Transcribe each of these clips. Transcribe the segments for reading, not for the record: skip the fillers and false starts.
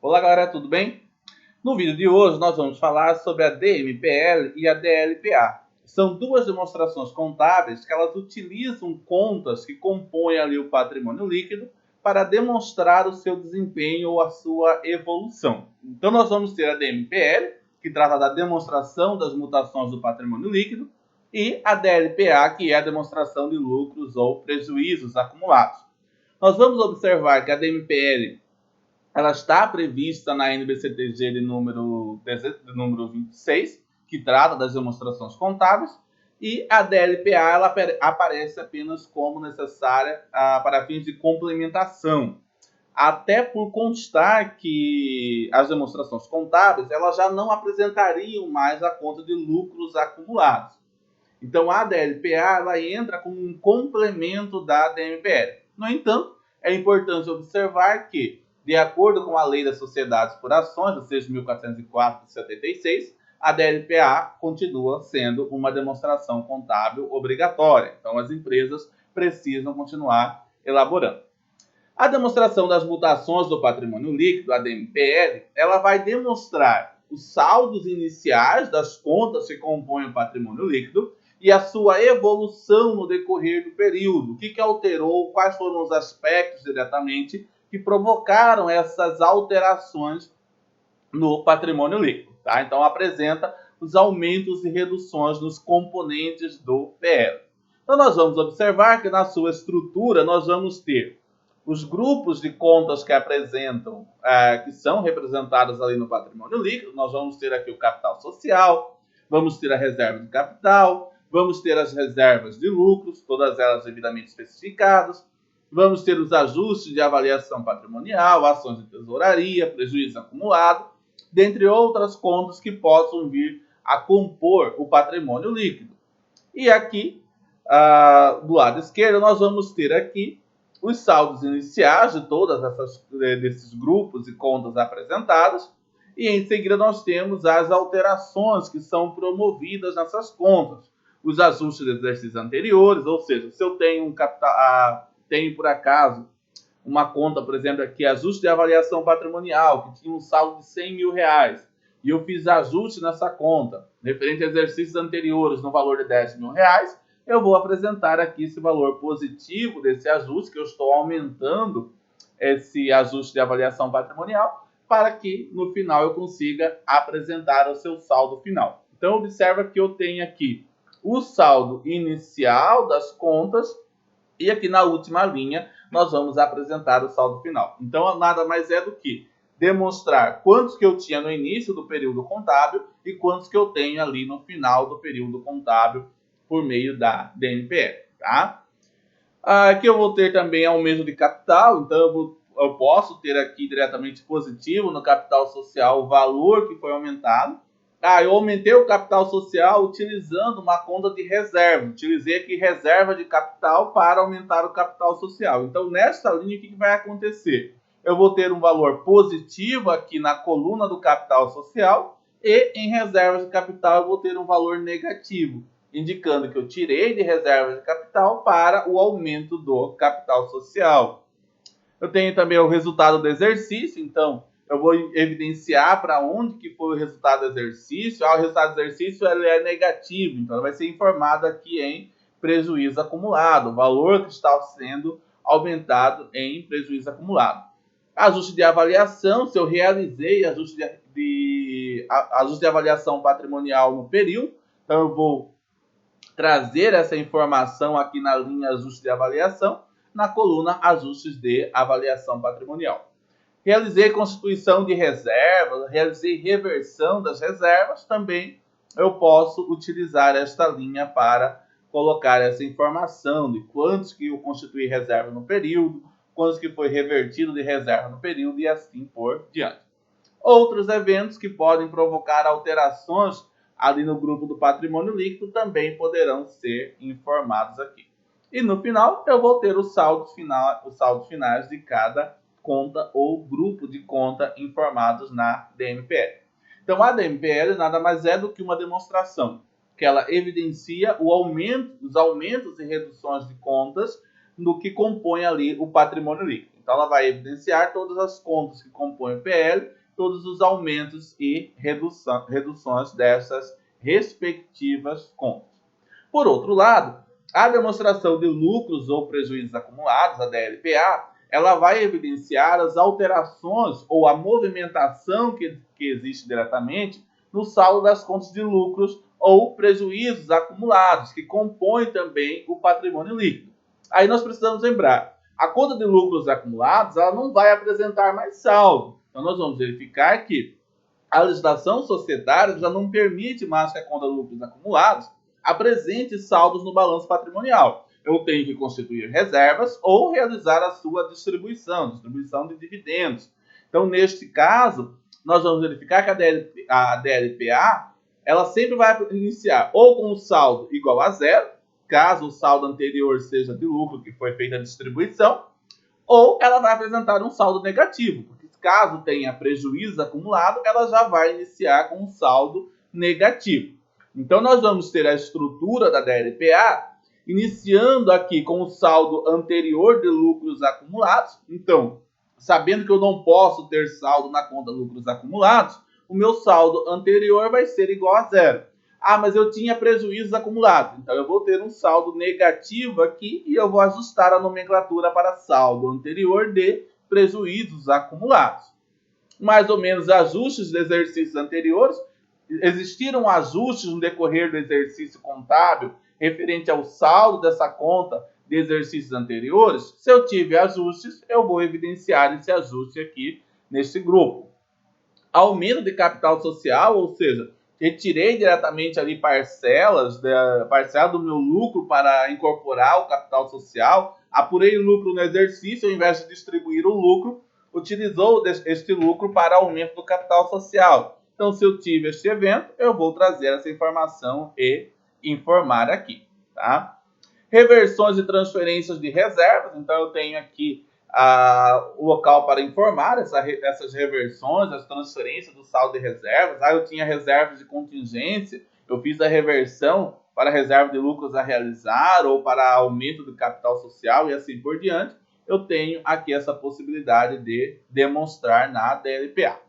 Olá galera, tudo bem? No vídeo de hoje nós vamos falar sobre a DMPL e a DLPA. São duas demonstrações contábeis que elas utilizam contas que compõem ali o patrimônio líquido para demonstrar o seu desempenho ou a sua evolução. Então nós vamos ter a DMPL, que trata da demonstração das mutações do patrimônio líquido, e a DLPA, que é a demonstração de lucros ou prejuízos acumulados. Nós vamos observar que a DMPL ela está prevista na NBCTG de número 26, que trata das demonstrações contábeis, e a DLPA ela aparece apenas como necessária para fins de complementação. Até por constar que as demonstrações contábeis elas já não apresentariam mais a conta de lucros acumulados. Então a DLPA ela entra como um complemento da DMPL. No entanto, é importante observar que, de acordo com a Lei das Sociedades por Ações, a 6.404 de 76, a DLPA continua sendo uma demonstração contábil obrigatória. Então as empresas precisam continuar elaborando. A demonstração das mutações do patrimônio líquido, a DMPL, ela vai demonstrar os saldos iniciais das contas que compõem o patrimônio líquido e a sua evolução no decorrer do período. O que alterou, quais foram os aspectos diretamente que provocaram essas alterações no patrimônio líquido. Tá? Então apresenta os aumentos e reduções nos componentes do PL. Então nós vamos observar que na sua estrutura nós vamos ter os grupos de contas que apresentam, que são representados ali no patrimônio líquido. Nós vamos ter aqui o capital social, vamos ter a reserva de capital, vamos ter as reservas de lucros, todas elas devidamente especificadas, vamos ter os ajustes de avaliação patrimonial, ações de tesouraria, prejuízo acumulado, dentre outras contas que possam vir a compor o patrimônio líquido. E aqui, do lado esquerdo, nós vamos ter aqui os saldos iniciais de todas desses grupos e contas apresentados, e em seguida nós temos as alterações que são promovidas nessas contas, os ajustes de exercícios anteriores, ou seja, se eu tenho tenho por acaso uma conta, por exemplo, aqui, ajuste de avaliação patrimonial, que tinha um saldo de 100 mil reais, e eu fiz ajuste nessa conta, referente a exercícios anteriores, no valor de 10 mil reais, eu vou apresentar aqui esse valor positivo desse ajuste, que eu estou aumentando esse ajuste de avaliação patrimonial, para que no final eu consiga apresentar o seu saldo final. Então observa que eu tenho aqui o saldo inicial das contas e aqui na última linha nós vamos apresentar o saldo final. Então nada mais é do que demonstrar quantos que eu tinha no início do período contábil e quantos que eu tenho ali no final do período contábil por meio da DMPL, tá? Aqui eu vou ter também aumento de capital, então eu posso ter aqui diretamente positivo no capital social o valor que foi aumentado. Eu aumentei o capital social utilizando uma conta de reserva. Utilizei aqui reserva de capital para aumentar o capital social. Então, nessa linha, o que vai acontecer? Eu vou ter um valor positivo aqui na coluna do capital social e em reservas de capital eu vou ter um valor negativo, indicando que eu tirei de reserva de capital para o aumento do capital social. Eu tenho também o resultado do exercício, então eu vou evidenciar para onde que foi o resultado do exercício. O resultado do exercício ele é negativo, então vai ser informado aqui em prejuízo acumulado, o valor que está sendo aumentado em prejuízo acumulado. Ajuste de avaliação, se eu realizei ajuste de avaliação patrimonial no período, então eu vou trazer essa informação aqui na linha ajuste de avaliação, na coluna ajustes de avaliação patrimonial. Realizei constituição de reservas, realizei reversão das reservas, também eu posso utilizar esta linha para colocar essa informação de quantos que eu constituí reserva no período, quantos que foi revertido de reserva no período e assim por diante. Outros eventos que podem provocar alterações ali no grupo do patrimônio líquido também poderão ser informados aqui. E no final eu vou ter os saldos finais de cada conta ou grupo de conta informados na DMPL. Então a DMPL nada mais é do que uma demonstração que ela evidencia os aumentos e reduções de contas no que compõe ali o patrimônio líquido. Então, ela vai evidenciar todas as contas que compõem o PL, todos os aumentos e reduções dessas respectivas contas. Por outro lado, a demonstração de lucros ou prejuízos acumulados, a DLPA, ela vai evidenciar as alterações ou a movimentação que existe diretamente no saldo das contas de lucros ou prejuízos acumulados, que compõem também o patrimônio líquido. Aí nós precisamos lembrar, a conta de lucros acumulados ela não vai apresentar mais saldo. Então nós vamos verificar que a legislação societária já não permite mais que a conta de lucros acumulados apresente saldos no balanço patrimonial. Eu tenho que constituir reservas ou realizar a sua distribuição de dividendos. Então, neste caso, nós vamos verificar que a DLPA ela sempre vai iniciar ou com o saldo igual a zero, caso o saldo anterior seja de lucro que foi feita a distribuição, ou ela vai apresentar um saldo negativo, porque caso tenha prejuízo acumulado, ela já vai iniciar com um saldo negativo. Então, nós vamos ter a estrutura da DLPA iniciando aqui com o saldo anterior de lucros acumulados. Então, sabendo que eu não posso ter saldo na conta de lucros acumulados, o meu saldo anterior vai ser igual a zero. Ah, mas eu tinha prejuízos acumulados. Então, eu vou ter um saldo negativo aqui e eu vou ajustar a nomenclatura para saldo anterior de prejuízos acumulados. Mais ou menos ajustes de exercícios anteriores. Existiram ajustes no decorrer do exercício contábil referente ao saldo dessa conta de exercícios anteriores. Se eu tive ajustes, eu vou evidenciar esse ajuste aqui nesse grupo. Aumento de capital social, ou seja, retirei diretamente ali parcela do meu lucro para incorporar o capital social, apurei o lucro no exercício, ao invés de distribuir o lucro, utilizou este lucro para aumento do capital social. Então, se eu tive este evento, eu vou trazer essa informação e informar aqui, tá? Reversões e transferências de reservas. Então, eu tenho aqui o local para informar essas reversões, as transferências do saldo de reservas. Eu tinha reservas de contingência, eu fiz a reversão para reserva de lucros a realizar ou para aumento do capital social e assim por diante. Eu tenho aqui essa possibilidade de demonstrar na DLPA.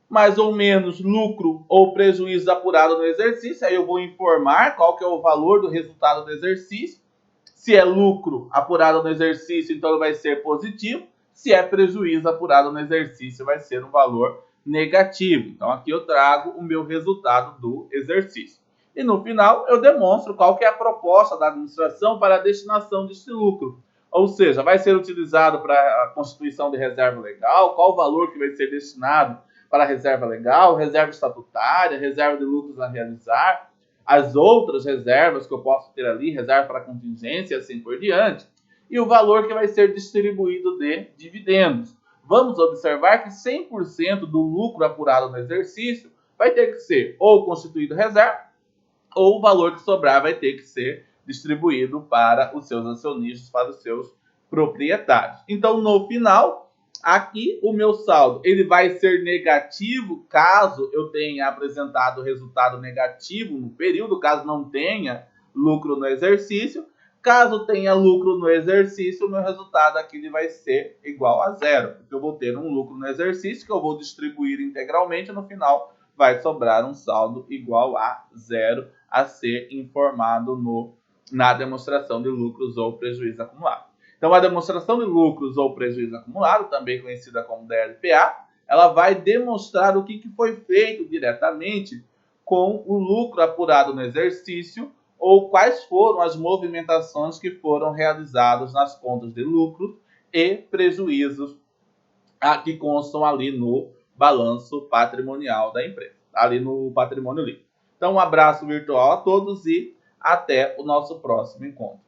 Mais ou menos lucro ou prejuízo apurado no exercício, aí eu vou informar qual que é o valor do resultado do exercício. Se é lucro apurado no exercício, então ele vai ser positivo. Se é prejuízo apurado no exercício, vai ser um valor negativo. Então aqui eu trago o meu resultado do exercício. E no final eu demonstro qual que é a proposta da administração para a destinação desse lucro. Ou seja, vai ser utilizado para a constituição de reserva legal, qual o valor que vai ser destinado para a reserva legal, reserva estatutária, reserva de lucros a realizar, as outras reservas que eu posso ter ali, reserva para contingência e assim por diante, e o valor que vai ser distribuído de dividendos. Vamos observar que 100% do lucro apurado no exercício vai ter que ser ou constituído reserva, ou o valor que sobrar vai ter que ser distribuído para os seus acionistas, para os seus proprietários. Então, no final, aqui o meu saldo ele vai ser negativo caso eu tenha apresentado resultado negativo no período, caso não tenha lucro no exercício. Caso tenha lucro no exercício, o meu resultado aqui ele vai ser igual a zero, porque eu vou ter um lucro no exercício que eu vou distribuir integralmente, no final vai sobrar um saldo igual a zero a ser informado na demonstração de lucros ou prejuízo acumulado. Então, a demonstração de lucros ou prejuízo acumulado, também conhecida como DLPA, ela vai demonstrar o que foi feito diretamente com o lucro apurado no exercício ou quais foram as movimentações que foram realizadas nas contas de lucros e prejuízos que constam ali no balanço patrimonial da empresa, ali no patrimônio líquido. Então, um abraço virtual a todos e até o nosso próximo encontro.